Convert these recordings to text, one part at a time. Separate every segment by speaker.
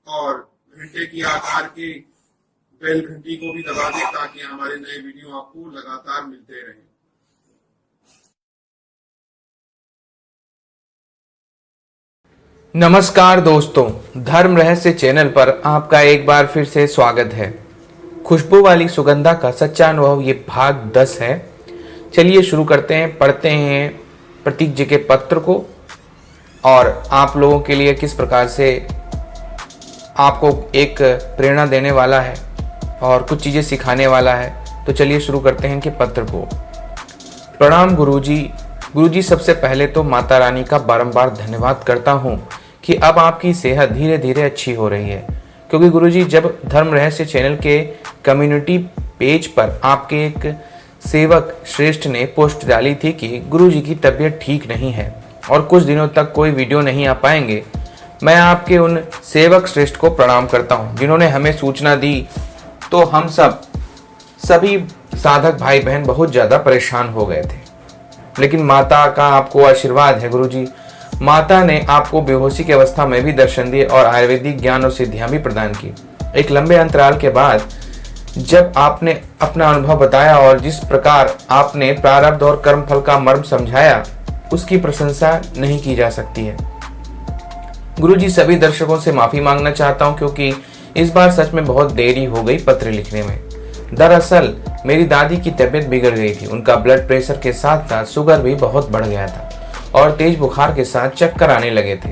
Speaker 1: और घंटे की आकार की बेल घंटी को भी दबा दें ताकि हमारे नए वीडियो आपको लगातार मिलते रहें।
Speaker 2: नमस्कार दोस्तों, धर्म रहस्य चैनल पर आपका एक बार फिर से स्वागत है। खुशबू वाली सुगंधा का सच्चा अनुभव ये भाग 10 है। चलिए शुरू करते हैं। पढ़ते हैं प्रतीक जी के पत्र को और आप लोगों के लिए किस प्रकार से आपको एक प्रेरणा देने वाला है और कुछ चीज़ें सिखाने वाला है। तो चलिए शुरू करते हैं इनके पत्र को। प्रणाम गुरुजी। गुरुजी, सबसे पहले तो माता रानी का बारंबार धन्यवाद करता हूँ कि अब आपकी सेहत धीरे धीरे अच्छी हो रही है, क्योंकि गुरुजी जब धर्म रहस्य चैनल के कम्युनिटी पेज पर आपके एक सेवक श्रेष्ठ ने पोस्ट डाली थी कि गुरुजी की तबीयत ठीक नहीं है और कुछ दिनों तक कोई वीडियो नहीं आ पाएंगे, मैं आपके उन सेवक श्रेष्ठ को प्रणाम करता हूं जिन्होंने हमें सूचना दी। तो हम सभी साधक भाई बहन बहुत ज़्यादा परेशान हो गए थे, लेकिन माता का आपको आशीर्वाद है गुरुजी। माता ने आपको बेहोशी की अवस्था में भी दर्शन दिए और आयुर्वेदिक ज्ञान और सिद्धियां भी प्रदान की। एक लंबे अंतराल के बाद जब आपने अपना अनुभव बताया और जिस प्रकार आपने प्रारब्ध और कर्मफल का मर्म समझाया, उसकी प्रशंसा नहीं की जा सकती है। गुरुजी, सभी दर्शकों से माफी मांगना चाहता हूं क्योंकि इस बार सच में बहुत देरी हो गई पत्र लिखने में। दरअसल मेरी दादी की तबीयत बिगड़ गई थी। उनका ब्लड प्रेशर के साथ साथ शुगर भी बहुत बढ़ गया था और तेज बुखार के साथ चक्कर आने लगे थे,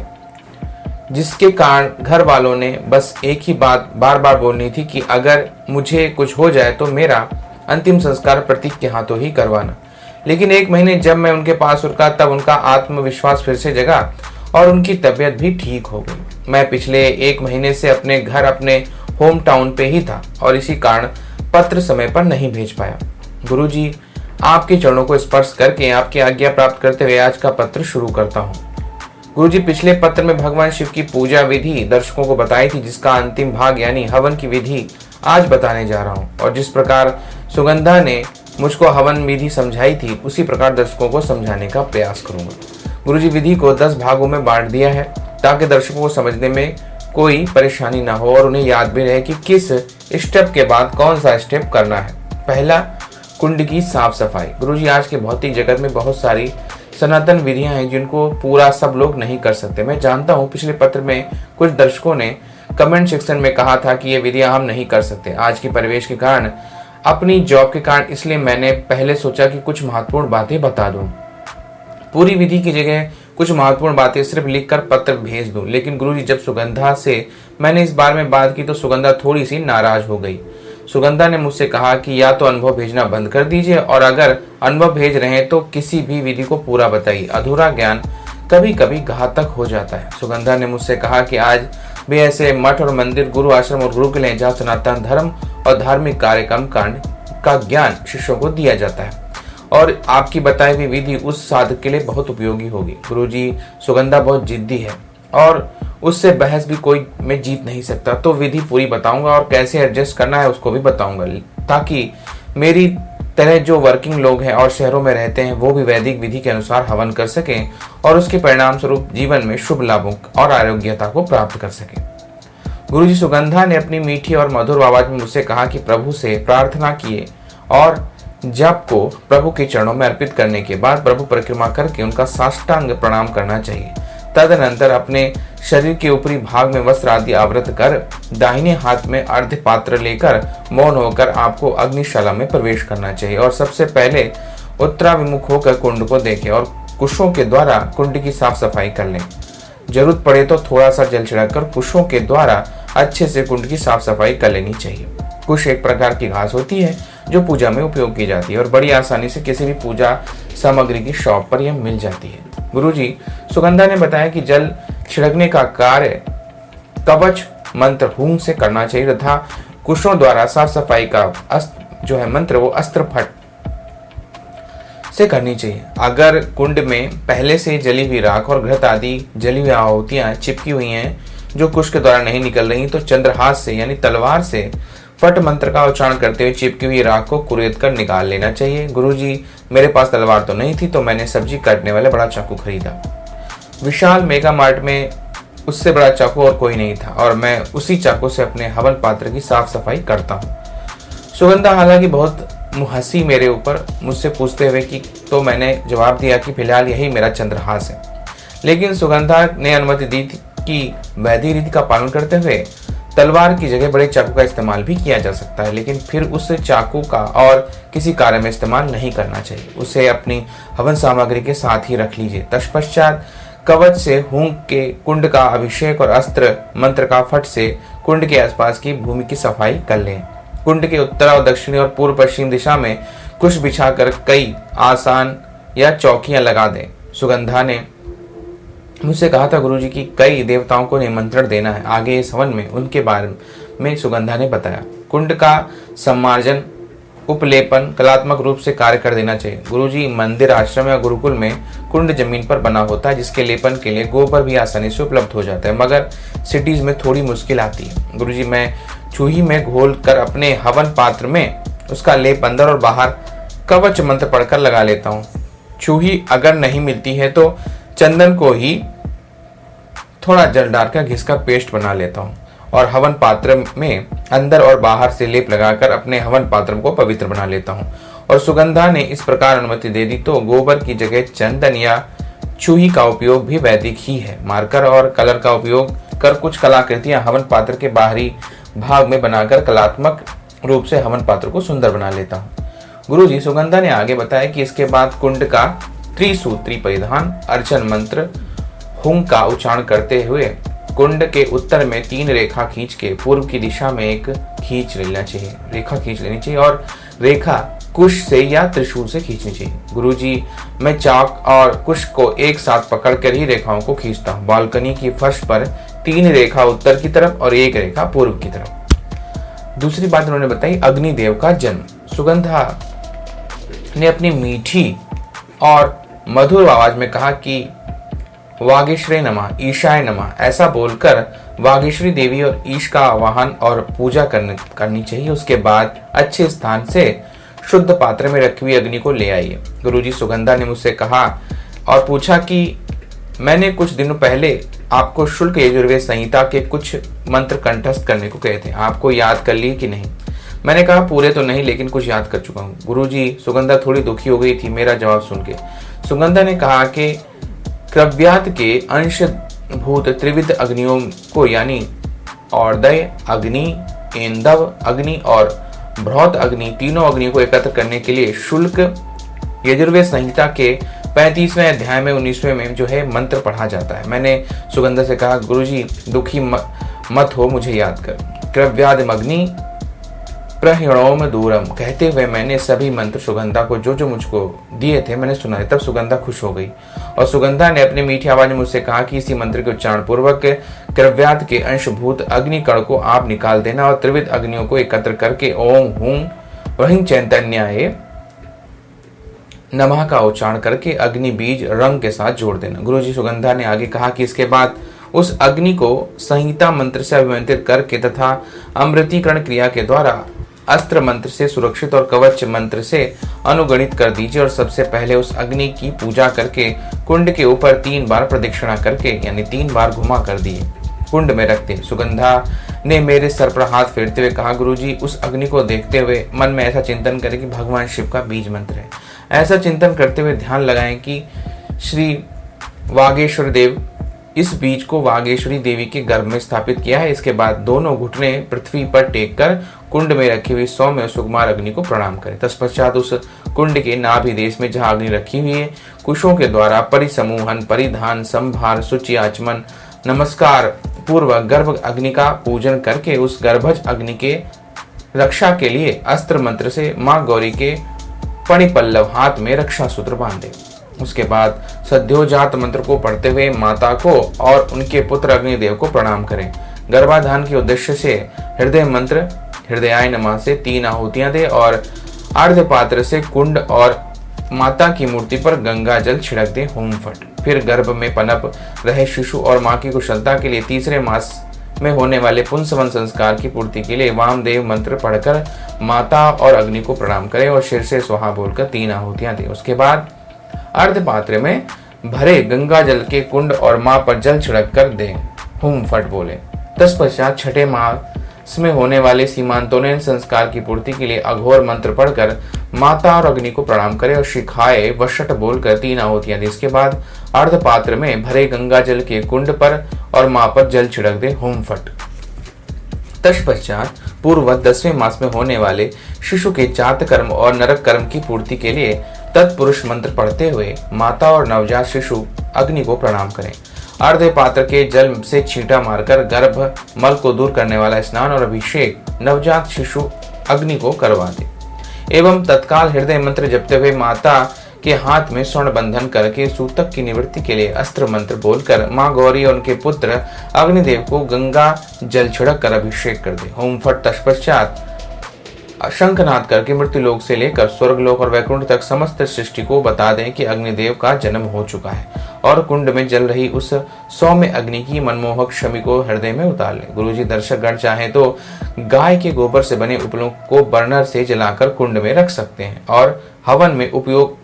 Speaker 2: जिसके कारण घर वालों ने बस एक ही बात बार बार बोलनी थी कि अगर मुझे कुछ हो जाए तो मेरा अंतिम संस्कार प्रतीक के हाथों ही करवाना। लेकिन एक महीने जब मैं उनके पास रुका तब उनका आत्मविश्वास फिर से जगा और उनकी तबीयत भी ठीक हो गई। मैं पिछले एक महीने से अपने घर, अपने होम टाउन पे ही था और इसी कारण पत्र समय पर नहीं भेज पाया। गुरुजी, आपके चरणों को स्पर्श करके आपकी आज्ञा प्राप्त करते हुए आज का पत्र शुरू करता हूँ। गुरुजी, पिछले पत्र में भगवान शिव की पूजा विधि दर्शकों को बताई थी, जिसका अंतिम भाग यानी हवन की विधि आज बताने जा रहा हूँ। और जिस प्रकार सुगंधा ने मुझको हवन विधि समझाई थी, उसी प्रकार दर्शकों को समझाने का प्रयास करूंगा। गुरुजी, विधि को 10 भागों में बांट दिया है ताकि दर्शकों को समझने में कोई परेशानी ना हो और उन्हें याद भी रहे कि किस स्टेप के बाद कौन सा स्टेप करना है। पहला, कुंड की साफ सफाई। गुरुजी, आज के भौतिक जगत में बहुत सारी सनातन विधियां हैं जिनको पूरा सब लोग नहीं कर सकते। मैं जानता हूँ पिछले पत्र में कुछ दर्शकों ने कमेंट सेक्शन में कहा था कि ये विधियां हम नहीं कर सकते आज के परिवेश के कारण, अपनी जॉब के कारण, इसलिए मैंने पहले सोचा कि कुछ महत्वपूर्ण बातें बता दूं। पूरी विधि की जगह कुछ महत्वपूर्ण बातें सिर्फ लिखकर पत्र भेज दूं। लेकिन गुरुजी, जब सुगंधा से मैंने इस बारे में बात की तो सुगंधा थोड़ी सी नाराज हो गई। सुगंधा ने मुझसे कहा कि या तो अनुभव भेजना बंद कर दीजिए और अगर अनुभव भेज रहे हैं तो किसी भी विधि को पूरा बताइए। अधूरा ज्ञान कभी कभी घातक हो जाता है। सुगंधा ने मुझसे कहा कि आज भी ऐसे मठ और मंदिर, गुरु आश्रम और गुरुकुल हैं जहाँ सनातन धर्म और धार्मिक कार्यक्रम कांड का ज्ञान शिष्यों को दिया जाता है और आपकी बताई हुई विधि उस साधक के लिए बहुत उपयोगी होगी। गुरुजी, सुगंधा बहुत जिद्दी है और उससे बहस भी कोई मैं जीत नहीं सकता, तो विधि पूरी बताऊंगा और कैसे एडजस्ट करना है उसको भी बताऊंगा, ताकि मेरी तरह जो वर्किंग लोग हैं और शहरों में रहते हैं वो भी वैदिक विधि के अनुसार हवन कर सकें और उसके परिणाम स्वरूप जीवन में शुभ लाभों और आरोग्यता को प्राप्त कर सकें। गुरुजी, सुगंधा ने अपनी मीठी और मधुर आवाज में मुझसे कहा कि प्रभु से प्रार्थना किए और जप को प्रभु के चरणों में अर्पित करने के बाद प्रभु परिक्रमा करके उनका साष्टांग प्रणाम करना चाहिए। तदनंतर अपने शरीर के ऊपरी भाग में वस्त्र आदि आवृत कर दाहिने हाथ में अर्ध पात्र लेकर मौन होकर आपको अग्निशाला में प्रवेश करना चाहिए और सबसे पहले उत्तराभिमुख होकर कुंड को देखें और कुशों के द्वारा कुंड की साफ सफाई कर लें। जरूरत पड़े तो थोड़ा सा जल छिड़ककर कुशों के द्वारा अच्छे से कुंड की साफ सफाई कर लेनी चाहिए। कुश एक प्रकार की घास होती है जो पूजा में उपयोग की जाती है और बड़ी आसानी से किसी भी पूजा सामग्री की शॉप पर यह मिल जाती है। गुरुजी, सुगंधा ने बताया कि जल छिड़कने का कार्य कवच मंत्र हूं से करना चाहिए तथा कुशों द्वारा साफ सफाई का जो है मंत्र वो अस्त्र फट से करनी चाहिए। अगर कुंड में पहले से जली हुई राख और घृत आदि जली हुई आहुतियां चिपकी हुई हैं जो कुश के द्वारा नहीं निकल रही, तो चंद्रहास से यानी तलवार से फट मंत्र का उच्चारण करते हुए चिपकी हुई राख को कुरेद कर निकाल लेना चाहिए। गुरुजी, मेरे पास तलवार तो नहीं थी तो मैंने सब्जी काटने वाला बड़ा चाकू खरीदा। विशाल मेगा मार्ट में उससे बड़ा चाकू और कोई नहीं था और मैं उसी चाकू से अपने हवन पात्र की साफ सफाई करता हूँ। सुगंधा हालांकि बहुत हंसी मेरे ऊपर मुझसे पूछते हुए कि, तो मैंने जवाब दिया कि फिलहाल यही मेरा चंद्रहास है। लेकिन सुगंधा ने अनुमति दी थी कि वैदिक रीति का पालन करते हुए तलवार की जगह बड़े चाकू का इस्तेमाल भी किया जा सकता है, लेकिन फिर उस चाकू का और किसी कार्य में इस्तेमाल नहीं करना चाहिए। उसे अपनी हवन सामग्री के साथ ही रख लीजिए। तत्पश्चात कवच से हूंक के कुंड का अभिषेक और अस्त्र मंत्र का फट से कुंड के आसपास की भूमि की सफाई कर लें। कुंड के उत्तर और दक्षिणी और पूर्व पश्चिम दिशा में कुश बिछाकर कई आसान या चौकियां लगा दें। सुगंधा ने मुझसे कहा था गुरुजी की कई देवताओं को निमंत्रण देना है। आगे इस हवन में उनके बारे में सुगंधा ने बताया। कुंड का सम्मार्जन उपलेपन कलात्मक रूप से कार्य कर देना चाहिए। गुरुजी, मंदिर, आश्रम या गुरुकुल में कुंड जमीन पर बना होता है, जिसके लेपन के लिए गोबर भी आसानी से उपलब्ध हो जाता है, मगर सिटीज में थोड़ी मुश्किल आती है। गुरुजी, मैं चूही में घोल कर अपने हवन पात्र में उसका लेप अंदर और बाहर कवच मंत्र पढ़कर लगा लेता हूँ। चूही अगर नहीं मिलती है तो चंदन को ही थोड़ा जल डालकर घिसकर पेस्ट बना लेता हूँ और हवन पात्र में अंदर और बाहर से लेप लगाकर अपने हवन पात्र को पवित्र बना लेता हूँ। और सुगंधा ने इस प्रकार अनुमति दे दी तो गोबर की जगह चंदन या चूही का उपयोग भी वैदिक ही है। मार्कर और कलर का उपयोग कर कुछ कलाकृतियां हवन पात्र के बाहरी भाग में बनाकर कलात्मक रूप से हवन पात्र को सुंदर बना लेता हूँ। गुरुजी, सुगंधा ने आगे बताया कि इसके बाद कुंड का त्रिसूत्री परिधान, अर्चन मंत्र, हुंग का उच्चारण करते हुए कुंड के उत्तर में 3 रेखा खींच के पूर्व की दिशा में एक रेखा खींच लेनी चाहिए और रेखा कुश से या त्रिशूल से खींचनी चाहिए। गुरुजी, मैं चाक और कुश को एक साथ पकड़कर ही रेखाओं को खींचता हूँ। बालकनी की फर्श पर 3 रेखा उत्तर की तरफ और 1 रेखा पूर्व की तरफ। दूसरी बात उन्होंने बताई, अग्निदेव का जन्म। सुगंधा ने अपनी मीठी और मधुर आवाज में कहा कि वागीश्वरी नमः, ईशाय नमः। ऐसा बोलकर वागीश्वरी देवी और ईश का आवाहन और पूजा करनी चाहिए। उसके बाद अच्छे स्थान से शुद्ध पात्र में रखी हुई अग्नि को ले आइए। गुरुजी, सुगंधा ने मुझसे कहा और पूछा कि मैंने कुछ दिनों पहले आपको शुल्क यजुर्वेद संहिता के कुछ मंत्र कंठस्थ करने को कहे थे, आपको याद कर लिए कि नहीं? मैंने कहा पूरे तो नहीं, लेकिन कुछ याद कर चुका हूँ। गुरुजी, सुगंधा थोड़ी दुखी हो गई थी मेरा जवाब सुन के। सुगंधा ने कहा कि क्रव्यात के अंशभूत त्रिविध अग्नियों को यानी और्दय अग्नि, ऐंदव अग्नि और बृहत अग्नि, तीनों अग्नि को एकत्र करने के लिए शुल्क यजुर्वेद संहिता के 35वें अध्याय में 19वें में जो है मंत्र पढ़ा जाता है। मैंने सुगंधा से कहा गुरुजी, दुखी मत हो, मुझे याद कर। क्रव्याद अग्नि प्रहिणोम दूरम कहते हुए मैंने सभी मंत्र सुगंधा को जो मुझको दिए थे मैंने सुनाए। तब सुगंधा खुश हो गई और सुगंधा ने अपनी मीठी आवाज में मुझसे कहा कि इसी मंत्र के उच्चारण पूर्वक क्रव्यात के अंशभूत अग्निकण को आप निकाल देना और त्रिविध अग्नियों को एकत्र करके ओम हूं वहीं चैतन्याय नमः का उच्चारण करके अग्नि बीज रंग के साथ जोड़ देना। गुरुजी, सुगंधा ने आगे कहा कि इसके बाद उस अग्नि को संहिता मंत्र से अभिमंत्रित करके तथा अमृतीकरण क्रिया के द्वारा अस्त्र मंत्र से सुरक्षित और कवच मंत्र से अनुगणित कर दीजिए और सबसे पहले उस अग्नि की पूजा करके कुंड के ऊपर 3 बार प्रदक्षिणा करके यानी 3 बार घुमा कर दिए कुंड में रख दे। सुगंधा ने मेरे सर पर हाथ फेरते हुए कहा गुरुजी, उस अग्नि को देखते हुए मन में ऐसा चिंतन करें कि भगवान शिव का बीज मंत्र है। ऐसा चिंतन करते हुए ध्यान लगाएं कि श्री वागेश्वर देव इस बीज को वागेश्वरी देवी के गर्भ में स्थापित किया है। इसके बाद दोनों घुटने पृथ्वी पर टेक कर कुंड में रखी हुई सौम्य सुकुमार अग्नि को प्रणाम करें। तत्पश्चात उस कुंड के नाभि देश में जहाँ अग्नि रखी हुई है कुशों के द्वारा परिसमूहन, परिधान, संभार, शुचि, आचमन, नमस्कार पूर्वक गर्भ अग्नि का पूजन करके उस गर्भज अग्नि के रक्षा के लिए अस्त्र मंत्र से माँ गौरी के पणिपल्लव हाथ में रक्षा सूत्र बांधे। उसके बाद सद्योजात मंत्र को पढ़ते हुए माता को और उनके पुत्र अग्निदेव को प्रणाम करें। गर्भाधान के उद्देश्य से हृदय मंत्र हृदयाय नमः से 3 आहुतियां दे और अर्ध पात्र से कुंड और माता की मूर्ति पर गंगा जल छिड़क दे होम फट। फिर गर्भ में पनप रहे शिशु और माँ की कुशलता के लिए तीसरे मास में होने वाले पुंसवन संस्कार की पूर्ति के लिए वामदेव मंत्र पढ़कर माता और अग्नि को प्रणाम करें और शीर से स्वाहा बोलकर 3 आहुतियां दे। उसके बाद अर्ध पात्र में भरे गंगा जल के कुंड और मां पर जल छिड़क कर दें। हुम फट बोले। तत्पश्चात छठे मास में होने वाले सीमांतोलन संस्कार की पूर्ति के लिए अघोर मंत्र पढ़कर माता और अग्नि को प्रणाम करे और शिखाए वशट बोलकर 3 आहुतियां दी। इसके बाद अर्ध पात्र में भरे गंगा जल के कुंड पर और मां पर जल छिड़क दे। हुम फट। तत्पश्चात पूर्ववत 10वें मास में होने वाले शिशु के जात कर्म और नरक कर्म की पूर्ति के लिए तत्पुरुष मंत्र पढ़ते हुए माता और नवजात शिशु अग्नि को प्रणाम करें। अर्धे पात्र के जल से छींटा मारकर गर्भ मल को दूर करने वाला स्नान और अभिषेक नवजात शिशु अग्नि को करवा दे एवं तत्काल हृदय मंत्र जपते हुए माता के हाथ में स्वर्ण बंधन करके सूतक की निवृत्ति के लिए अस्त्र मंत्र बोलकर मां गौरी और उनके पुत्र अग्निदेव को गंगा जल छिड़क कर अभिषेक कर दे। होम फट। तत्पश्चात शंखनाद करके मृत्युलोक से लेकर स्वर्गलोक और वैकुंठ तक समस्त सृष्टि को बता दें कि अग्निदेव का जन्म हो चुका है और कुंड में जल रही उस सौम्य अग्नि की मनमोहक शमी को हृदय में उतार ले। गुरुजी दर्शक गण चाहे तो गाय के गोबर से बने उपलों को बर्नर से जलाकर कुंड में रख सकते हैं और हवन में उपयोग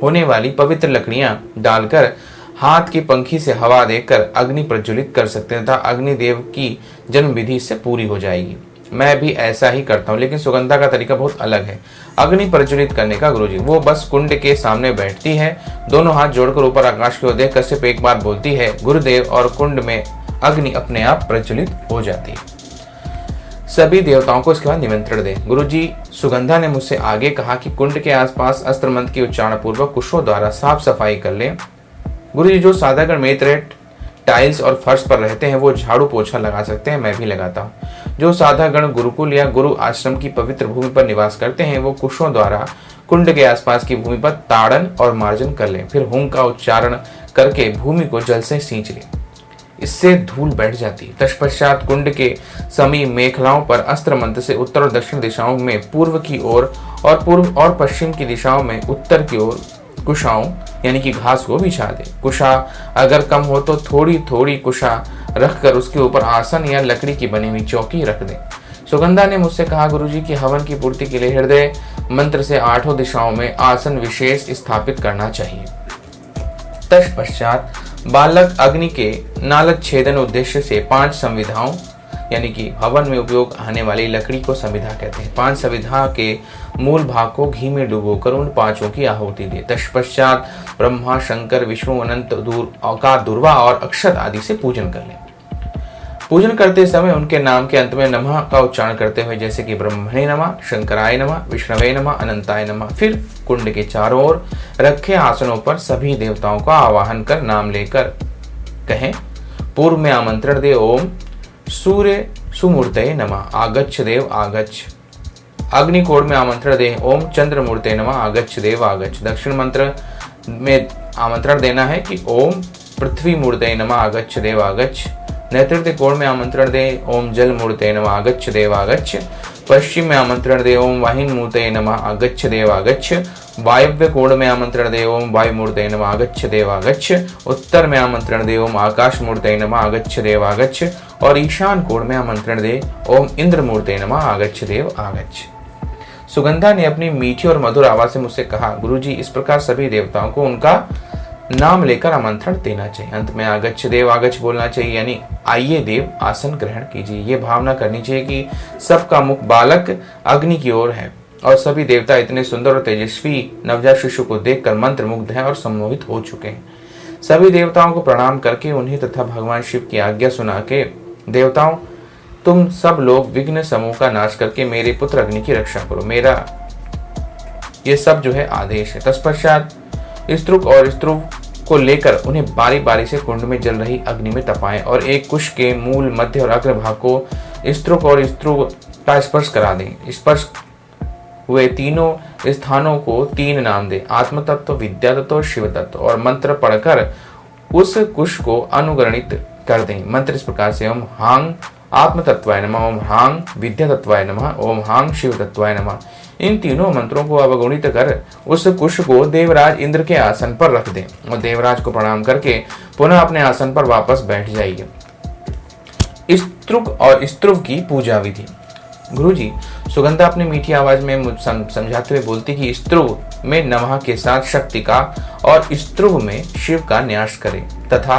Speaker 2: होने वाली पवित्र लकड़ियां डालकर हाथ की पंखी से हवा देकर अग्नि प्रज्वलित कर सकते हैं तथा अग्निदेव की जन्म विधि से पूरी हो जाएगी। मैं भी ऐसा ही करता हूँ, लेकिन सुगंधा का तरीका बहुत अलग है अग्नि प्रज्वलित करने का। गुरुजी वो बस कुंड के सामने बैठती है, दोनों हाथ जोड़कर ऊपर आकाश की ओर देख कश्यप एक बार बोलती है गुरुदेव और कुंड में अग्नि अपने आप प्रज्वलित हो जाती है। सभी देवताओं को इसके बाद निमंत्रण दें। गुरुजी सुगंधा ने मुझसे आगे कहा कि कुंड के आसपास अस्त्र मंत्र के उच्चारण पूर्वक कुशों द्वारा साफ सफाई कर ले। गुरुजी जो साधारण मेत्र टाइल्स और फर्श पर रहते हैं वो झाड़ू पोछा लगा सकते हैं, मैं भी लगाता हूँ। जो साधागण गुरुकुल या गुरु आश्रम की पवित्र भूमि पर निवास करते हैं वो कुशों द्वारा कुंड के आसपास की भूमि पर ताड़न और मार्जन कर लें, फिर हुम का उच्चारण करके भूमि को जल से सींच लें, इससे धूल बैठ जाती है। तत्पश्चात कुंड के समीप मेखलाओं पर अस्त्र मंत्र से उत्तर और दक्षिण दिशाओं में पूर्व की ओर और पूर्व और पश्चिम की दिशाओं में उत्तर की ओर कुशाओं यानी कि घास को बिछा दे। कुशा अगर कम हो तो थोड़ी थोड़ी कुशा रखकर उसके ऊपर आसन या लकड़ी की बनी हुई चौकी रख दे। सुगंधा ने मुझसे कहा गुरुजी की हवन की पूर्ति के लिए हृदय मंत्र से 8 दिशाओं में आसन विशेष स्थापित करना चाहिए। तत्पश्चात बालक अग्नि के नालक छेदन उद्देश्य से 5 संविधाओं यानी कि हवन में उपयोग आने वाली लकड़ी को संविधा कहते हैं। 5 संविधा के मूल भाग को घी में डुबोकर उन 5 की आहुति दे। तत्पश्चात ब्रह्मा शंकर विष्णु अनंत औकार दुर्वा और अक्षत आदि से पूजन कर ले। पूजन करते समय उनके नाम के अंत में नमः का उच्चारण करते हुए जैसे कि ब्रह्मणे नमः, शंकराय नमः, विष्णवे नमः, अनंताय नमः। फिर कुंड के चारों ओर रखे आसनों पर सभी देवताओं का आवाहन कर नाम लेकर कहें पूर्व में आमंत्रण दे ओम सूर्य सुमूर्तये नमः आगच्छ देव आगच्छ। अग्निकोण में आमंत्रण दे ओम चंद्रमूर्तये नमः आगच्छ देव आगच्छ। दक्षिण मंत्र में आमंत्रण देना है कि ओम पृथ्वी मूर्तये नमः आगच्छ देव आगच्छ। नैऋत्य कोण में आमंत्रण दे ओम जल मूर्तये नमः आगच्छ देव आगच्छ। पश्चिम में आमंत्रण दे ओम वाहिन मूर्तये नमः आगच्छ देव आगच्छ। वायव्य कोण में आमंत्रण दे ओम वायु मूर्तये नमः आगच्छ देव आगच्छ। उत्तर में आमंत्रण दे ओम आकाश मूर्तये नमः आगच्छ देव आगच्छ। और ईशान कोण में आमंत्रण दे ओम इंद्र मूर्तये नमः आगच्छ देव आगच्छ। सुगंधा ने अपनी मीठी और मधुर आवाज से मुझसे कहा गुरुजी इस प्रकार सभी देवताओं को उनका नाम लेकर आमंत्रण देना चाहिए। अंत में आगच्छ देव आगच्छ बोलना चाहिए यानी आइए देव आसन ग्रहण कीजिए। ये भावना करनी चाहिए कि सबका मुख बालक अग्नि की ओर है और सभी देवता इतने सुंदर और तेजस्वी नवजात शिशु को देखकर मंत्र मुग्ध हैं और सम्मोहित हो चुके हैं। सभी देवताओं को प्रणाम करके उन्हें तथा भगवान शिव की आज्ञा सुना के देवताओं तुम सब लोग विघ्न समूह का नाश करके मेरे पुत्र अग्नि की रक्षा करो, मेरा ये सब जो है आदेश है। तत्पश्चात स्त्रुक और स्त्रुव को लेकर उन्हें बारी बारी से कुंड में जल रही अग्नि में तपाएं और एक कुश के मूल मध्य और अग्र भाग को स्त्रुक और स्त्रुव का स्पर्श करा दें। स्पर्श हुए तीनों स्थानों को 3 नाम दें आत्म तत्व, विद्या तत्व और शिव तत्व और मंत्र पढ़कर उस कुश को अनुगणित कर दें। मंत्र इस प्रकार से ओम हांग आत्म तत्वाय नमः, ओम हांग विद्या तत्वाय नमः, ओम हांग शिव तत्वाय नमः। इन तीनों मंत्रों को अवगुणित कर उस कुश को देवराज इंद्र के आसन पर रख दें और देवराज को प्रणाम करके पुनः अपने आसन पर वापस बैठ जाइए। स्त्रुक और स्त्रुव की पूजा विधि। गुरुजी सुगंधा अपनी मीठी आवाज में समझाते हुए बोलती कि स्त्रुव में नमः के साथ शक्ति का और स्त्रुव में शिव का न्यास करें तथा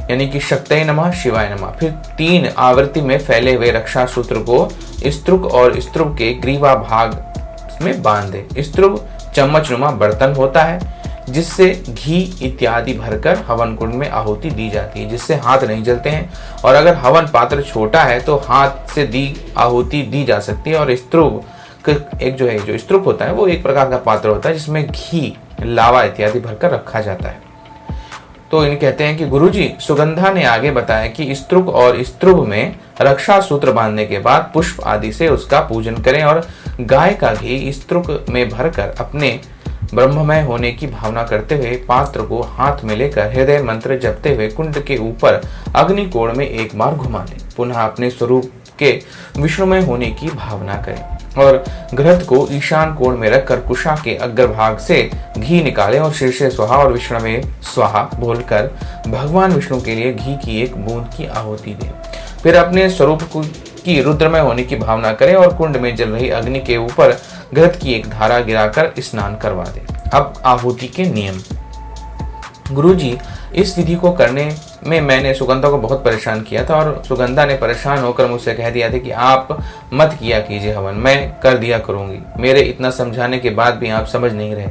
Speaker 2: यानी कि शक्तये नमः, शिवाय नमः। फिर 3 आवृत्ति में फैले हुए रक्षा सूत्र को स्तृक और स्तृप के ग्रीवा भाग में बांध दे। स्तृप चम्मचनुमा बर्तन होता है जिससे घी इत्यादि भरकर हवन कुंड में आहुति दी जाती है, जिससे हाथ नहीं जलते हैं। और अगर हवन पात्र छोटा है तो हाथ से दी आहुति दी जा सकती है। और स्तृप एक जो स्तृप होता है वो एक प्रकार का पात्र होता है जिसमें घी, लावा इत्यादि भरकर रखा जाता है। तो इन कहते हैं कि गुरुजी सुगंधा ने आगे बताया कि स्तृक और स्तृप में रक्षा सूत्र बांधने के बाद पुष्प आदि से उसका पूजन करें और गाय का घी स्तृक में भरकर अपने ब्रह्ममय होने की भावना करते हुए पात्र को हाथ में लेकर हृदय मंत्र जपते हुए कुंड के ऊपर अग्निकोण में एक बार घुमा ले। पुनः अपने स्वरूप के विष्णुमय होने की भावना करें और घृत को ईशान कोण में रखकर कुशा के अग्रभाग से घी निकालें और शीर्षे स्वाहा और विष्णुवे स्वाहा बोलकर भगवान विष्णु के लिए घी की एक बूंद की आहुति दें। फिर अपने स्वरूप की रुद्रमय होने की भावना करें और कुंड में जल रही अग्नि के ऊपर घृत की एक धारा गिराकर स्नान करवा दें। अब आहुति के नियम। गुरुजी, इस विधि को करने में मैंने सुगंधा को बहुत परेशान किया था और सुगंधा ने परेशान होकर मुझसे कह दिया था कि आप मत किया कीजिए हवन, मैं कर दिया करूंगी। मेरे इतना समझाने के बाद भी आप समझ नहीं रहे।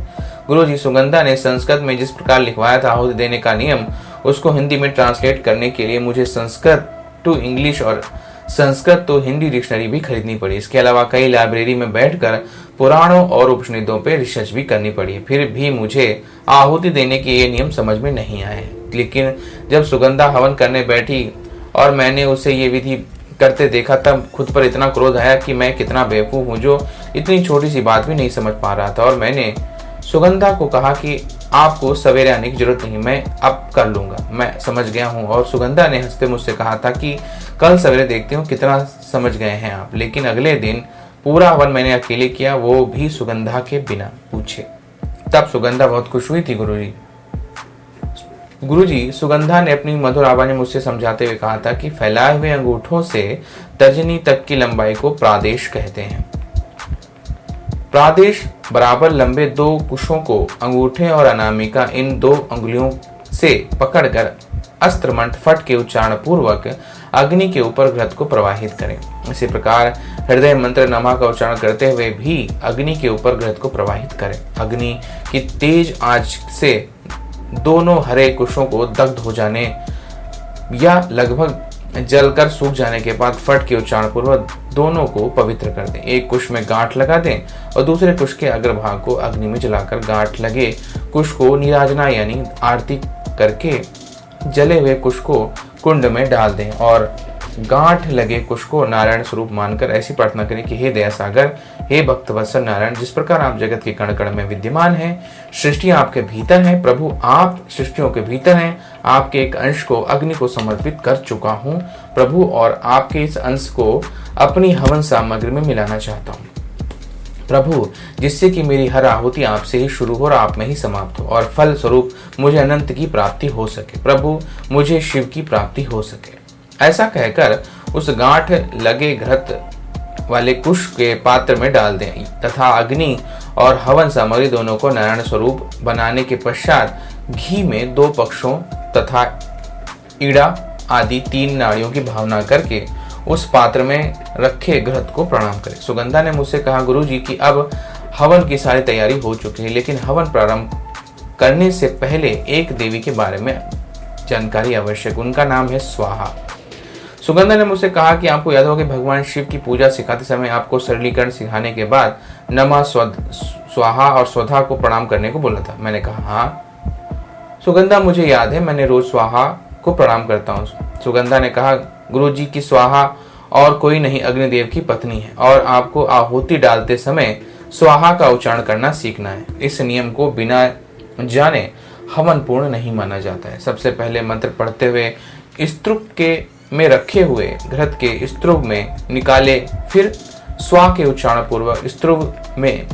Speaker 2: गुरुजी, सुगंधा ने संस्कृत में जिस प्रकार लिखवाया था आहुति देने का नियम, उसको हिंदी में ट्रांसलेट करने के लिए मुझे संस्कृत टू इंग्लिश और संस्कृत तो हिंदी डिक्शनरी भी खरीदनी पड़ी। इसके अलावा कई लाइब्रेरी में बैठकर पुराणों और उपनिषदों पे रिसर्च भी करनी पड़ी। फिर भी मुझे आहुति देने के ये नियम समझ में नहीं आए। लेकिन जब सुगंधा हवन करने बैठी और मैंने उसे ये विधि करते देखा तब खुद पर इतना क्रोध आया कि मैं कितना बेवकूफ हूँ जो इतनी छोटी सी बात भी नहीं समझ पा रहा था। और मैंने सुगंधा को कहा कि आपको सवेरे आने की जरूरत नहीं, मैं अब कर लूंगा, मैं समझ गया हूँ। और सुगंधा ने हंसते मुझसे कहा था कि कल सवेरे देखती हूँ कितना समझ गए हैं आप। लेकिन अगले दिन पूरा हवन मैंने अकेले किया, वो भी सुगंधा के बिना पूछे। तब सुगंधा बहुत खुश हुई थी। गुरुजी, सुगंधा ने अपनी मधुर आवाज में मुझसे समझाते हुए कहा था कि फैलाए हुए अंगूठों से तर्जनी तक की लंबाई को प्रादेश कहते हैं। प्रादेश बराबर लंबे 2 कुशों को अंगूठे और अनामिका इन 2 अंगुलियों से पकड़कर अस्त्रमंट फट के उच्चारण पूर्वक अग्नि के ऊपर घृत को प्रवाहित करें। इसी प्रकार हृदय मंत्र नमः का उच्चारण करते हुए भी अग्नि के ऊपर घृत को प्रवाहित करें। अग्नि की तेज आंच से दोनों हरे कुशों को दग्ध हो जाने या लगभग जलकर सूख जाने के बाद फट के उच्चारण पूर्वक दोनों को पवित्र कर दें। एक कुश में गांठ लगा दें और दूसरे कुश के अग्रभाग को अग्नि में जलाकर गांठ लगे कुश को निराजना यानी आरती करके जले हुए कुश को कुंड में डाल दें और गांठ लगे कुश को नारायण स्वरूप मानकर ऐसी प्रार्थना करें कि हे दया सागर, हे भक्तवत्सल नारायण, जिस प्रकार आप जगत के कण कण में विद्यमान हैं, सृष्टियां आपके भीतर हैं, प्रभु आप सृष्टियों के भीतर हैं। आपके एक अंश को अग्नि को समर्पित कर चुका हूं प्रभु और आपके इस अंश को अपनी हवन सामग्री में मिलाना चाहता हूं प्रभु, जिससे कि मेरी हर आहुति आपसे ही शुरू हो और आप में ही समाप्त हो और फल स्वरूप मुझे अनंत की प्राप्ति हो सके। प्रभु, मुझे शिव की प्राप्ति हो सके। ऐसा कहकर उस गांठ लगे घृत वाले कुश के पात्र में डाल दें तथा अग्नि और हवन सामग्री दोनों को नारायण स्वरूप बनाने के पश्चात घी में 2 पक्षों तथा ईड़ा आदि 3 नाड़ियों की भावना करके उस पात्र में रखे घृत को प्रणाम करें। सुगंधा ने मुझसे कहा, गुरुजी कि अब हवन की सारी तैयारी हो चुकी है, लेकिन हवन प्रारंभ करने से पहले एक देवी के बारे में जानकारी आवश्यक। उनका नाम है स्वाहा। सुगंधा ने मुझसे कहा कि आपको याद होगा कि भगवान शिव की पूजा सिखाते समय आपको सरलीकरण सिखाने के बाद नमः, स्वाहा और स्वधा को प्रणाम करने को बोला था। मैंने कहा हाँ सुगंधा, मुझे याद है, मैंने रोज स्वाहा को प्रणाम करता हूँ। सुगंधा ने कहा, गुरुजी की स्वाहा और कोई नहीं अग्निदेव की पत्नी है और आपको आहुति डालते समय स्वाहा का उच्चारण करना सीखना है। इस नियम को बिना जाने हवन पूर्ण नहीं माना जाता है। सबसे पहले मंत्र पढ़ते हुए स्तृप के में रखे हुए घृत के स्तृप में निकाले, फिर स्वा के उच्चारण पूर्वक स्तृप में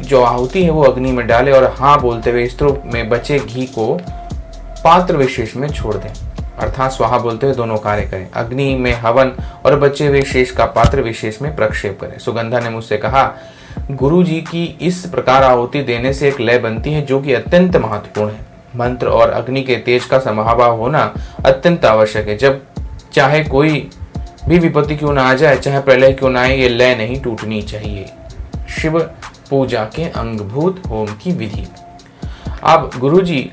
Speaker 2: जो आहुति है वो अग्नि में डाले और हाँ बोलते हुए स्तृप में बचे घी को पात्र विशेष में छोड़ दें, अर्थात स्वाहा बोलते हुए दोनों कार्य करें। अग्नि में हवन और बचे हुए शेष का पात्र विशेष में प्रक्षेप करें। सुगंधा ने मुझसे कहा, गुरुजी की इस प्रकार आहुति देने से एक लय बनती है जो कि अत्यंत महत्वपूर्ण है। मंत्र और अग्नि के तेज का समभाव होना अत्यंत आवश्यक है। जब चाहे कोई भी विपत्ति क्यों ना आ जाए, चाहे प्रलय क्यों ना आए, ये लय नहीं टूटनी चाहिए। शिव पूजा के अंगभूत होम की विधि। अब गुरुजी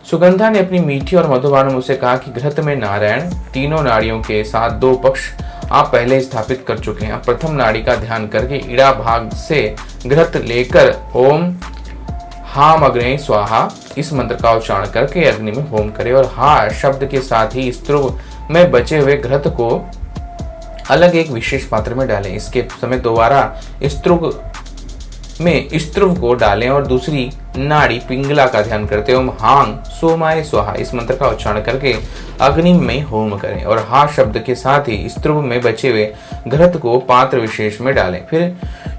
Speaker 2: सुगंधा ने अपनी मीठी और मधुबान मुंह से कहा कि घृत में नारायण तीनों नाड़ियों के साथ 2 पक्ष आप पहले स्थापित कर चुके हैं। प्रथम नाड़ी का ध्यान करके इड़ा भाग से घृत लेकर ओम हाम अग्नि स्वाहा इस मंत्र का उच्चारण करके अग्नि में होम करें और हा शब्द के साथ ही स्त्रुव में बचे हुए घृत को अलग एक विशेष पात्र में डालें। इसके समय दोबारा स्त्रुव को डालें और दूसरी नाड़ी पिंगला का ध्यान करते ओम हांग सोमाय स्वाहा इस मंत्र का उच्चारण करके अग्नि में होम करें और हा शब्द के साथ ही स्त्रुव में बचे हुए घृत को पात्र विशेष में डालें। फिर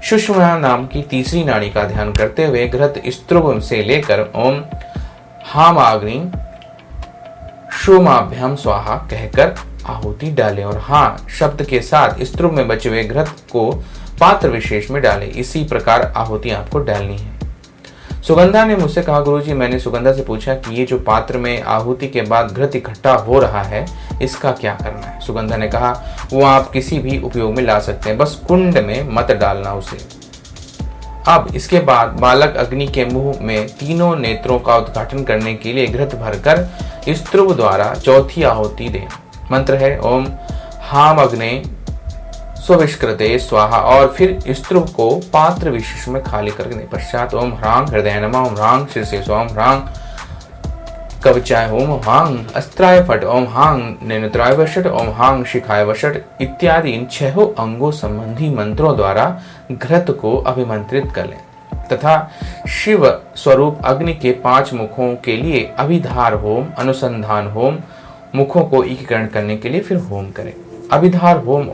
Speaker 2: सुषुम्ना नाम की तीसरी नाड़ी का ध्यान करते हुए घृत स्त्रुव से लेकर ओम हामाग्नि सोमाभ्याम स्वाहा कहकर आहुति डालें और हाँ शब्द के साथ स्त्रुव में बचे हुए घृत को पात्र विशेष में डालें। इसी प्रकार आहुति आपको डालनी है। सुगंधा ने मुझसे कहा, गुरुजी मैंने सुगंधा से पूछा कि ये जो पात्र में आहुति के बाद घृत इकट्ठा हो रहा है इसका क्या करना है। सुगंधा ने कहा, वो आप किसी भी उपयोग में ला सकते हैं, बस कुंड में मत डालना उसे। अब इसके बाद बालक अग्नि के मुंह में तीनों नेत्रों का उद्घाटन करने के लिए घृत भरकर स्त्रुव द्वारा चौथी आहुति दें। मंत्र है ओम हाम अग्नि स्वविष्कृते स्वाहा और फिर स्त्रुव को पात्र विशेष में खाली करने पश्चात ओम ह्रांग हृदय नमः, ओम ह्रांग शीर्षे स्वाम, ह्रांग कवचाय, ओम हांग अस्त्राय फट, ओम हांग नेत्राय वषट, ओम हांग शिखाय वषट इत्यादि इन 6 अंगों संबंधी मंत्रों द्वारा घृत को अभिमंत्रित कर लें तथा शिव स्वरूप अग्नि के 5 मुखों के लिए अभिधार होम, अनुसंधान होम मुखों को एकीकरण करने के लिए फिर होम करें। अभिधार होम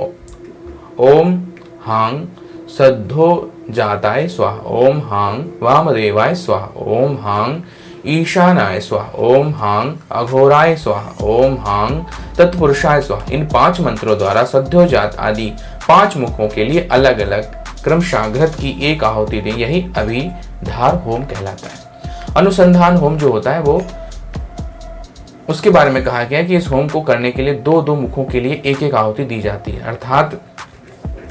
Speaker 2: ओम हांग सद्धो जाताय स्वाहा, ओम हांग वामदेवाय स्वाहा, ओम हांग ईशानाय स्वाहा, ओम हांग अघोराय स्वाहा, ओम हांग तत्पुरुषाय स्वाहा इन 5 मंत्रों द्वारा सद्योजात आदि 5 मुखों के लिए अलग अलग क्रमशः घृत की एक आहुति दें। यही अभिधार होम कहलाता है। अनुसंधान होम जो होता है वो उसके बारे में कहा गया है कि इस होम को करने के लिए 2-2 मुखों के लिए एक आहुति दी जाती है। अर्थात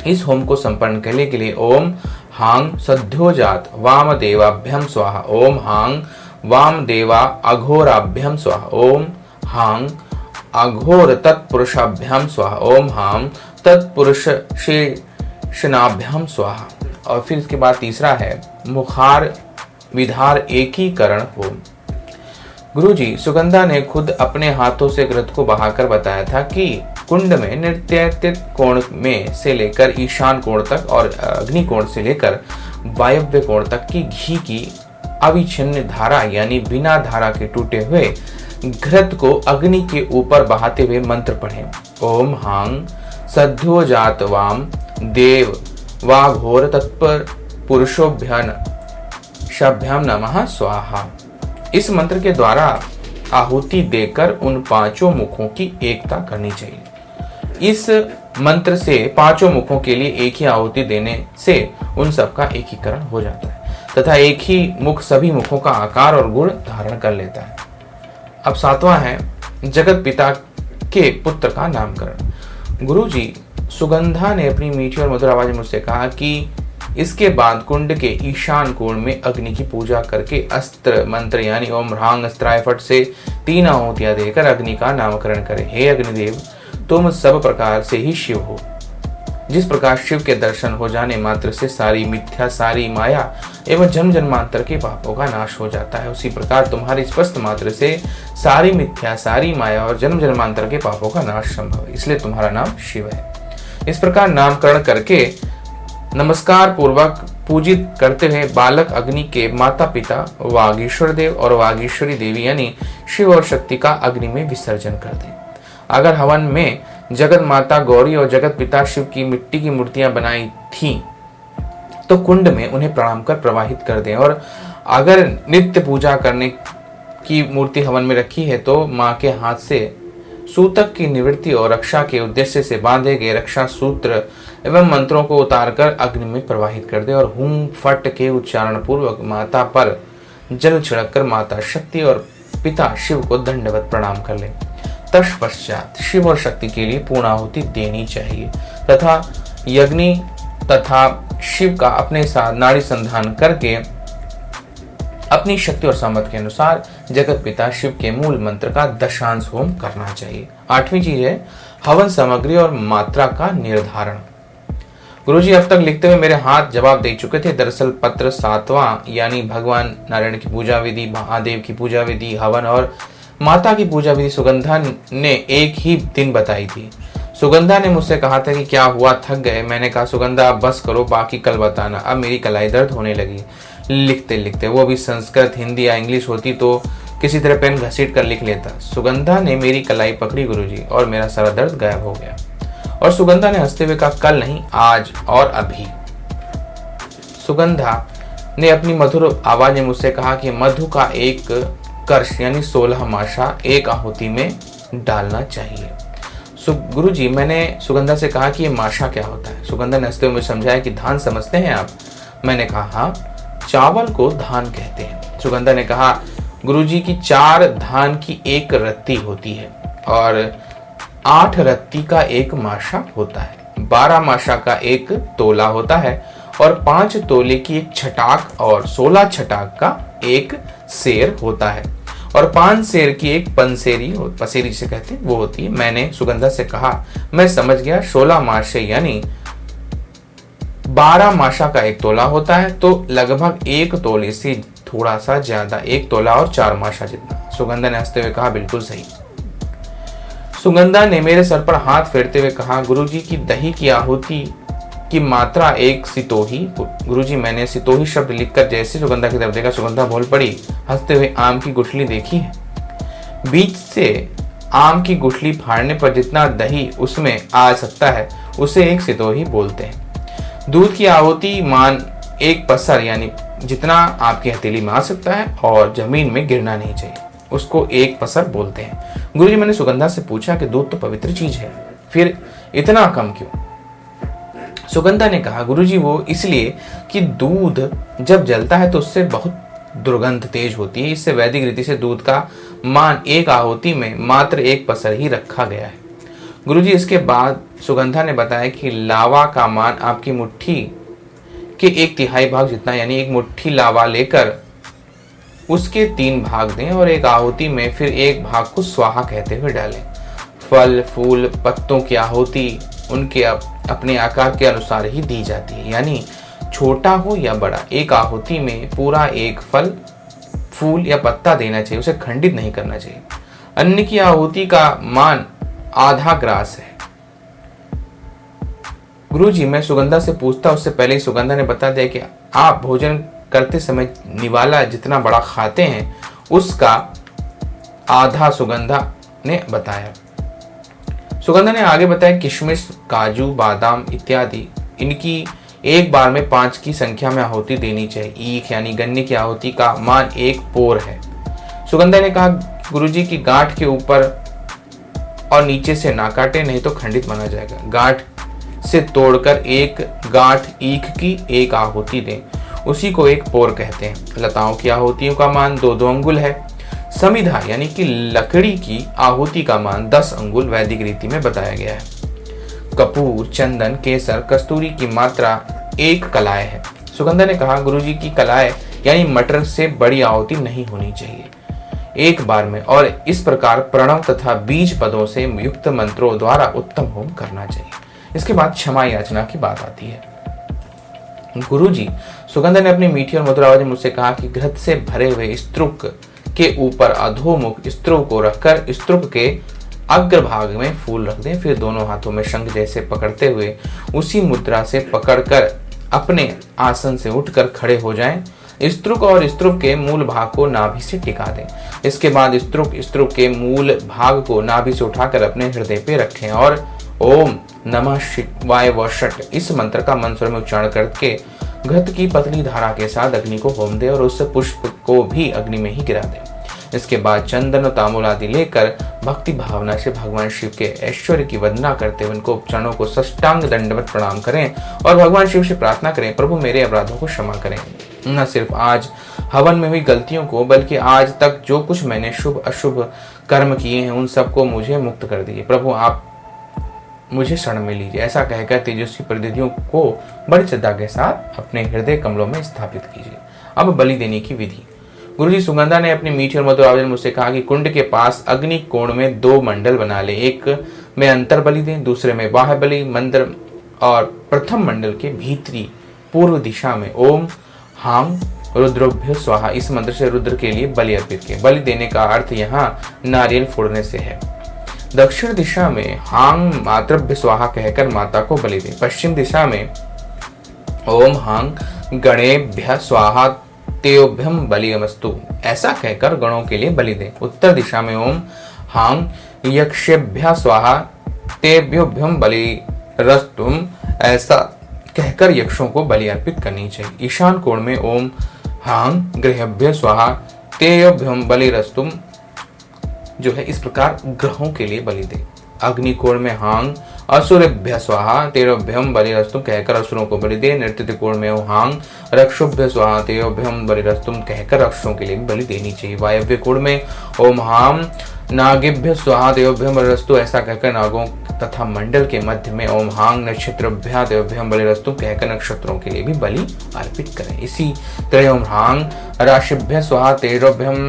Speaker 2: इस होम को संपन्न करने के लिए ओम हांग सद्योजात वामदेवाभ्यम स्वाहा, ओम हांग वामदेवा अघोराभ्यम स्वाहा, ओम हांग अघोर तत्पुरुषाभ्याम स्वाहा, ओम हांग तत्पुरुष शेषनाभ्याम स्वाहा। और फिर इसके बाद तीसरा है मुखार विधार एकीकरण होम। गुरुजी सुगंधा ने खुद अपने हाथों से घृत को बहाकर बताया था कि कुंड में नृत्यातीत कोण में से लेकर ईशान कोण तक और अग्नि कोण से लेकर वायव्य कोण तक की घी की अविच्छिन्न धारा यानी बिना धारा के टूटे हुए घृत को अग्नि के ऊपर बहाते हुए मंत्र पढ़ें। ओम हांग सद्योजात वाम देव वाघोर तत्पर पुरुषोभ्याम शभ्याम नमः स्वाहा। इस मंत्र के द्वारा आहुति देकर उन 5 मुखों की एकता करनी चाहिए। इस मंत्र से 5 मुखों के लिए एक ही आहुति देने से उन सबका एकीकरण हो जाता है तथा एक ही मुख सभी मुखों का आकार और गुण धारण कर लेता है। अब 7वां है जगत पिता के पुत्र का नामकरण। गुरुजी सुगंधा ने अपनी मीठी और मधुर आवाज में मुझसे कहा कि इसके बाद कुंड के ईशान कोण में अग्नि की पूजा करके अस्त्र मंत्र यानी ओम ह्रांग अस्त्राय फट से 3 आहुतियां देकर अग्नि का नामकरण करें। हे अग्निदेव, तुम सब प्रकार से ही शिव हो। जिस प्रकार शिव के दर्शन हो जाने मात्र से सारी मिथ्या, सारी माया एवं जन्म जन्मांतर के पापों का नाश हो जाता है, उसी प्रकार तुम्हारे स्पष्ट मात्र से सारी मिथ्या, सारी माया और जन्म जन्मांतर के पापों का नाश संभव है, इसलिए तुम्हारा नाम शिव है। इस प्रकार नामकरण करके नमस्कार पूर्वक पूजित करते हुए बालक अग्नि के माता पिता वागीश्वर देव और वागीश्वरी देवी यानी शिव और शक्ति का अग्नि में विसर्जन कर दें। अगर हवन में जगत माता गौरी और जगत पिता शिव की मिट्टी की मूर्तियां बनाई थी तो कुंड में उन्हें प्रणाम कर प्रवाहित कर दें और अगर नित्य पूजा करने की मूर्ति हवन में रखी है तो मां के हाथ से सूतक की निवृत्ति और रक्षा के उद्देश्य से बांधे गए रक्षा सूत्र एवं मंत्रों को उतारकर अग्नि में प्रवाहित कर दे और हुम फट के उच्चारण पूर्वक माता पर जल छिड़क कर माता शक्ति और पिता शिव को दंडवत प्रणाम कर लें। तत्पश्चात शिव और शक्ति के लिए पूर्णाहुति देनी चाहिए तथा यज्ञ तथा शिव का अपने साथ नाड़ी संधान करके अपनी शक्ति और सामर्थ्य के अनुसार जगत पिता शिव के मूल मंत्र का दशांश होम करना चाहिए। 8वीं चीज है हवन सामग्री और मात्रा का निर्धारण। गुरुजी अब तक लिखते हुए मेरे हाथ जवाब दे चुके थे। दरअसल पत्र 7वां यानी भगवान नारायण की पूजा विधि, महादेव की पूजा विधि, हवन और माता की पूजा विधि सुगंधा ने एक ही दिन बताई थी। सुगंधा ने मुझसे कहा था कि क्या हुआ, थक गए? मैंने कहा सुगंधा अब बस करो, बाकी कल बताना। अब मेरी कलाई दर्द होने लगी लिखते लिखते। वो भी संस्कृत, हिंदी या इंग्लिश होती तो किसी तरह पेन घसीट कर लिख लेता। सुगंधा ने मेरी कलाई पकड़ी गुरुजी और मेरा सारा दर्द गायब हो गया। और सुगंधा ने हंसते हुए कहा कल नहीं, आज और अभी। सुगंधा ने अपनी मधुर आवाज में मुझसे कहा कि मधु का एक कर्ष यानी 16 माशा एक आहुति में डालना चाहिए। गुरुजी मैंने सुगंधा से कहा कि ये माशा क्या होता है? सुगंधा ने हंसते हुए मुझे समझाया कि धान समझते हैं आप? मैंने कहा हाँ, चावल को धान कहते हैं। सुगंधा ने कहा गुरुजी की 4 धान की एक रत्ती होती है और 8 रत्ती का एक माशा होता है, 12 माशा का एक तोला होता है और 5 तोले की एक छटाक और 16 छटाक का एक सेर होता है और 5 सेर की एक पंसेरी पसेरी जिसे कहते हैं वो होती है। मैंने सुगंधा से कहा मैं समझ गया, 16 माशे यानी 12 माशा का एक तोला होता है तो लगभग एक तोले से थोड़ा सा ज्यादा, एक तोला और 4 माशा जितना। सुगंधा ने हंसते हुए कहा बिल्कुल सही। सुगंधा ने मेरे सर पर हाथ फेरते हुए कहा गुरुजी की दही की आहुति की मात्रा 1 सितोही। गुरुजी मैंने सितोही शब्द लिखकर जैसे सुगंधा की तरफ देखा, सुगंधा बोल पड़ी हंसते हुए आम की गुठली देखी है? बीच से आम की गुठली फाड़ने पर जितना दही उसमें आ सकता है उसे 1 सितोही बोलते हैं। दूध की आहुति मान 1 पसर यानी जितना आपकी हथेली में आ सकता है और जमीन में गिरना नहीं चाहिए, उसको 1 पसर बोलते हैं। गुरुजी मैंने सुगंधा से पूछा कि दूध तो पवित्र चीज है, फिर इतना कम क्यों? सुगंधा ने कहा गुरुजी वो इसलिए कि दूध जब जलता है तो उससे बहुत दुर्गंध तेज होती है, इससे वैदिक रीति से दूध का मान 1 आहुति में मात्र 1 पसर ही रखा गया है। गुरुजी इसके बाद सुगंधा ने बताया कि लावा का मान आपकी मुट्ठी के 1/3 भाग जितना यानी 1 मुट्ठी लावा लेकर उसके 3 भाग दें और 1 आहुति में फिर 1 भाग को स्वाहा कहते हुए डालें। फल फूल पत्तों की आहुति उनके अपने आकार के अनुसार ही दी जाती है, यानी छोटा हो या बड़ा 1 आहुति में पूरा 1 फल फूल या पत्ता देना चाहिए, उसे खंडित नहीं करना चाहिए। अन्न की आहुति का मान आधा ग्रास है। गुरुजी मैं सुगंधा से पूछता उससे पहले ही सुगंधा ने बता दिया कि आप भोजन करते समय निवाला जितना बड़ा खाते हैं उसका आधा सुगंधा ने बताया। सुगंधा ने आगे बताया किशमिश, काजू, बादाम इत्यादि इनकी एक बार में 5 की संख्या में आहुति देनी चाहिए। ईख यानी गन्ने की आहुति का मान 1 पोर है। सुगंधा ने कहा गुरुजी की गांठ के ऊपर और नीचे से ना काटे, नहीं तो खंडित माना जाएगा। गांठ से तोड़कर 1 गांठ ईख की 1 आहुति दें, उसी को 1 पोर कहते हैं। लताओं की आहुतियों का मान 2-2 अंगुल है। समिधा यानी कि लकड़ी की आहुति का मान 10 अंगुल वैदिक रीति में बताया गया है। कपूर, चंदन, केसर, कस्तूरी की मात्रा 1 कलाय है। सुगंधा ने कहा गुरुजी की कलाय यानी मटर से बड़ी आहुति नहीं होनी चाहिए एक बार में, और इस प्रकार प्रणव तथा बीज पदों से युक्त मंत्रों द्वारा उत्तम होम करना चाहिए। इसके बाद क्षमा याचना की बात आती है। गुरुजी सुगंधा ने अपनी मीठी और मधुर आवाज में मुझसे कहा कि घृत से भरे हुए स्तृक के ऊपर अधोमुख स्तृक को रखकर स्तृक के अग्रभाग में फूल रख दें, फिर दोनों हाथों में शंख जैसे पकड़ते हुए उसी मुद्रा से पकड़कर अपने आसन से उठकर खड़े हो जाएं। स्तृक और स्तृक के मूल भाग को नाभि से टिका दें। इसके बाद स्तृक के मूल भाग को नाभि से उठाकर अपने हृदय पे रखें और ओम नमः शिवाय व षट इस मंत्र का मंत्र में उच्चारण करके घृत की पतली धारा के साथ अग्नि को होम दे और उस पुष्प को भी अग्नि में ही गिरा दे। इसके बाद चंदन और तांबूल आदि लेकर भक्ति भावना से भगवान शिव के ऐश्वर्य की वंदना करते हुए उनको चरणों को साष्टांग दंडवत प्रणाम करें और भगवान शिव से प्रार्थना करें, प्रभु मेरे अपराधों को क्षमा करें। न सिर्फ आज हवन में हुई गलतियों को, बल्कि आज तक जो कुछ मैंने शुभ अशुभ कर्म किए हैं उन सबको मुझे मुक्त कर दीजिए। प्रभु आप मुझे शरण में लीजिए। ऐसा कहकर तेजस्वी प्रतिनिधियों को बड़ी श्रद्धा के साथ अपने हृदय कमलों में स्थापित कीजिए। अब बलि देने की विधि। गुरुजी, सुगंधा ने अपनी मीठी और मधुर आवाज में मुझसे कहा कि कुंड के पास अग्नि कोण में 2 मंडल बना ले। एक में अंतर बलि दें, दूसरे में बाह्य बलि मंत्र, और प्रथम मंडल के भीतरी पूर्व दिशा में ओम हाम रुद्रोभ्यो स्वाहा इस मंत्र से रुद्र के लिए बलि अर्पित किए। बलि देने का अर्थ यहाँ नारियल फोड़ने से है। दक्षिण दिशा में हांग मातृभ्य स्वाहा कहकर माता को बलि दें। पश्चिम दिशा में ओम हांग गणेभ्य स्वाहा तेभ्यम बलियमस्तु ऐसा कहकर गणों के लिए बलि दें। उत्तर दिशा में ओम हांग यक्षेभ्य स्वाहा तेभ्योभ्यम बलिरस्तुम ऐसा कहकर यक्षों को बलि अर्पित करनी चाहिए। ईशान कोण में ओम हांग गृहभ्य स्वाहा तेभ्यम बलिरस्तुम जो है इस प्रकार ग्रहों के लिए बलि दे। अग्निकोण में हांग असुरेभ्य स्वाहा तेभ्यम बलिरस्तुम कहकर असुरों को बलि दे। नृत्य कोण में हांग रक्षोभ्य स्वाहा तेभ्यम बलिरस्तुम कहकर रक्षों के लिए बलि देनी चाहिए। वायव्य कोण में ओम हाम नागेभ्य स्वाहा तेभ्यम बलिरस्तु ऐसा कहकर नागों तथा मंडल के मध्य में ओम हांग नक्षत्रभ्य तेभ्यम बलिरस्तु कहकर नक्षत्रों के लिए भी बलि अर्पित करें। इसी तरह ओम हांग राशिभ्य स्वाहा तेभ्यम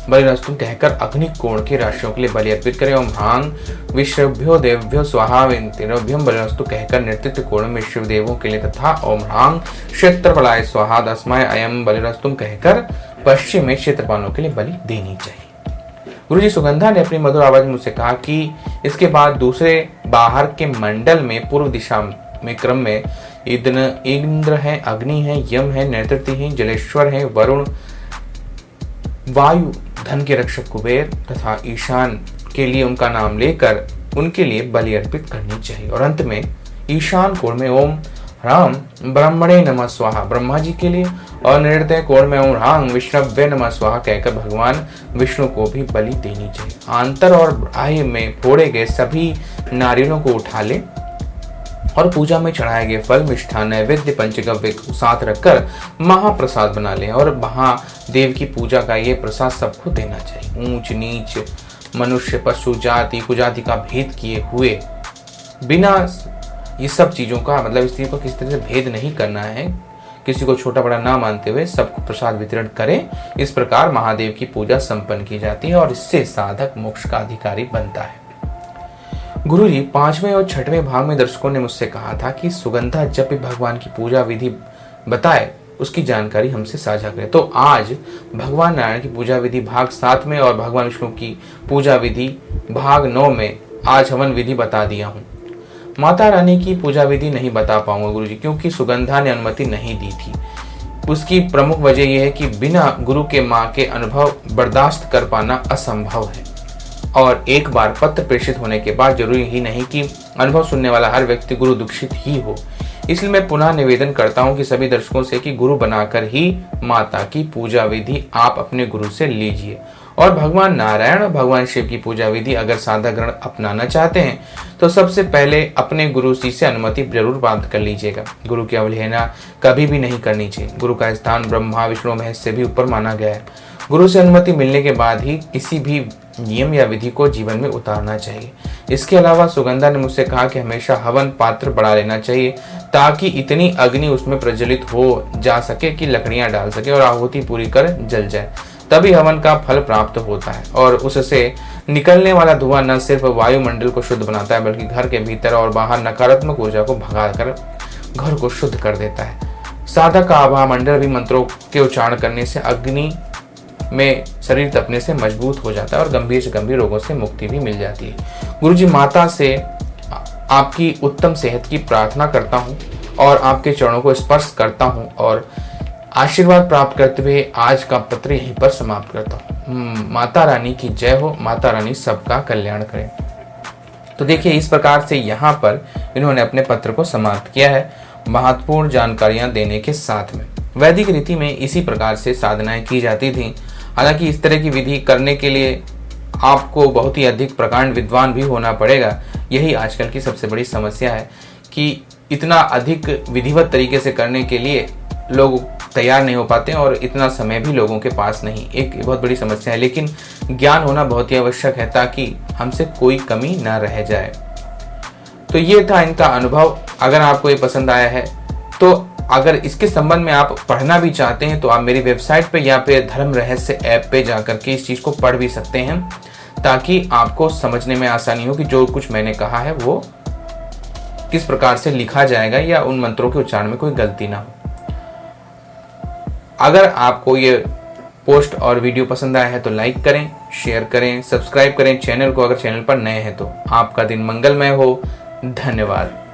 Speaker 2: बलिरस्तु कहकर अग्नि कोण की राशियों के लिए बलि अर्पित करें। ओम हांग विश्वभ्यो देवभ्यो स्वाहा तेभ्यम बलिरस्तु कहकर नेतृत्व कोण में शिव देवों के लिए तथा ओम हांग क्षेत्रफलाय स्वाहा दस्माय अयम बलिरस्तु कहकर पश्चिम में क्षेत्रपालों के लिए बलि देनी चाहिए। गुरुजी, सुगंधा ने अपनी मधुर आवाज में मुझसे कहा कि इसके बाद दूसरे बाहर के मंडल में पूर्व दिशा में क्रम में इंद्र है, अग्नि है, यम है, नैतृत्य है, जलेश्वर है, वरुण, वायु, धन के रक्षक कुबेर तथा ईशान के लिए उनका नाम लेकर उनके लिए बलि अर्पित करनी चाहिए। और अंत में ईशान कोण में ओम राम ब्रह्मणे नमः स्वाहा ब्रह्मा जी के लिए और नृत्य कोण में ओम राम विष्णुवे नमः स्वाहा कहकर भगवान विष्णु को भी बलि देनी चाहिए। आंतर और बाह्य में फोड़े गए सभी नारियलों को उठा ले और पूजा में चढ़ाए गए फल मिष्ठान नैवेद्य पंचगव्य को साथ रखकर महाप्रसाद बना लें और महादेव की पूजा का ये प्रसाद सबको देना चाहिए। ऊंच नीच मनुष्य पशु जाति कुजाति का भेद किए हुए बिना ये सब चीजों का मतलब इस चीज को किसी तरह से भेद नहीं करना है, किसी को छोटा बड़ा ना मानते हुए सबको प्रसाद वितरण करें। इस प्रकार महादेव की पूजा संपन्न की जाती है और इससे साधक मोक्ष का अधिकारी बनता है। गुरुजी, 5वें और 6वें भाग में दर्शकों ने मुझसे कहा था कि सुगंधा जब भी भगवान की पूजा विधि बताए उसकी जानकारी हमसे साझा करें। तो आज भगवान नारायण की पूजा विधि भाग 7 में और भगवान विष्णु की पूजा विधि भाग 9 में आज हवन विधि बता दिया हूँ। माता रानी की पूजा विधि नहीं बता पाऊंगा गुरुजी, क्योंकि सुगंधा ने अनुमति नहीं दी थी। उसकी प्रमुख वजह यह है कि बिना गुरु के माँ के अनुभव बर्दाश्त कर पाना असंभव है और एक बार पत्र प्रेषित होने के बाद जरूरी ही नहीं कि अनुभव सुनने वाला हर व्यक्ति गुरु दीक्षित ही हो। इसलिए मैं पुनः निवेदन करता हूं कि सभी दर्शकों से कि गुरु बनाकर ही माता की पूजा विधि आप अपने गुरु से लीजिए और भगवान नारायण और भगवान शिव की पूजा विधि अगर साधारण अपनाना चाहते हैं तो सबसे पहले अपने गुरु जी से अनुमति जरूर प्राप्त कर लीजिएगा। गुरु की अवहेलना कभी भी नहीं करनी चाहिए। गुरु का स्थान ब्रह्मा विष्णु महेश से भी ऊपर माना गया है। गुरु से अनुमति मिलने के बाद ही किसी भी नियम या विधि को जीवन में उतारना चाहिए। इसके अलावा सुगंधा ने मुझसे कहा कि हमेशा हवन पात्र बढ़ा लेना चाहिए ताकि इतनी अग्नि उसमें प्रज्वलित हो जा सके कि लकड़ियां डाल सके और आहुति पूरी कर जल जाए, तभी हवन का फल प्राप्त होता है। और उससे निकलने वाला धुआं न सिर्फ वायुमंडल को शुद्ध बनाता है बल्कि घर के भीतर और बाहर नकारात्मक ऊर्जा को भगाकर घर को शुद्ध कर देता है। साधक का आभा मंडल भी मंत्रों के उच्चारण करने से अग्नि में शरीर तपने से मजबूत हो जाता है और गंभीर से गंभीर रोगों से मुक्ति भी मिल जाती है। गुरुजी, माता से आपकी उत्तम सेहत की प्रार्थना करता हूँ और आपके चरणों को स्पर्श करता हूँ और आशीर्वाद प्राप्त करते हुए आज का पत्र यहीं पर समाप्त करता हूँ। माता रानी की जय हो। माता रानी सबका कल्याण करें। तो देखिए, इस प्रकार से यहाँ पर इन्होंने अपने पत्र को समाप्त किया है महत्वपूर्ण जानकारियां देने के साथ में। वैदिक रीति में इसी प्रकार से साधनाएं की जाती थी। हालांकि इस तरह की विधि करने के लिए आपको बहुत ही अधिक प्रकांड विद्वान भी होना पड़ेगा। यही आजकल की सबसे बड़ी समस्या है कि इतना अधिक विधिवत तरीके से करने के लिए लोग तैयार नहीं हो पाते हैं और इतना समय भी लोगों के पास नहीं, एक बहुत बड़ी समस्या है। लेकिन ज्ञान होना बहुत ही आवश्यक है ताकि हमसे कोई कमी ना रह जाए। तो ये था इनका अनुभव। अगर आपको ये पसंद आया है तो अगर इसके संबंध में आप पढ़ना भी चाहते हैं तो आप मेरी वेबसाइट पे या फिर धर्म रहस्य ऐप पे जा करके इस चीज़ को पढ़ भी सकते हैं, ताकि आपको समझने में आसानी हो कि जो कुछ मैंने कहा है वो किस प्रकार से लिखा जाएगा या उन मंत्रों के उच्चारण में कोई गलती ना हो। अगर आपको ये पोस्ट और वीडियो पसंद आया है तो लाइक करें, शेयर करें, सब्सक्राइब करें चैनल को अगर चैनल पर नए हैं तो। आपका दिन मंगलमय हो। धन्यवाद।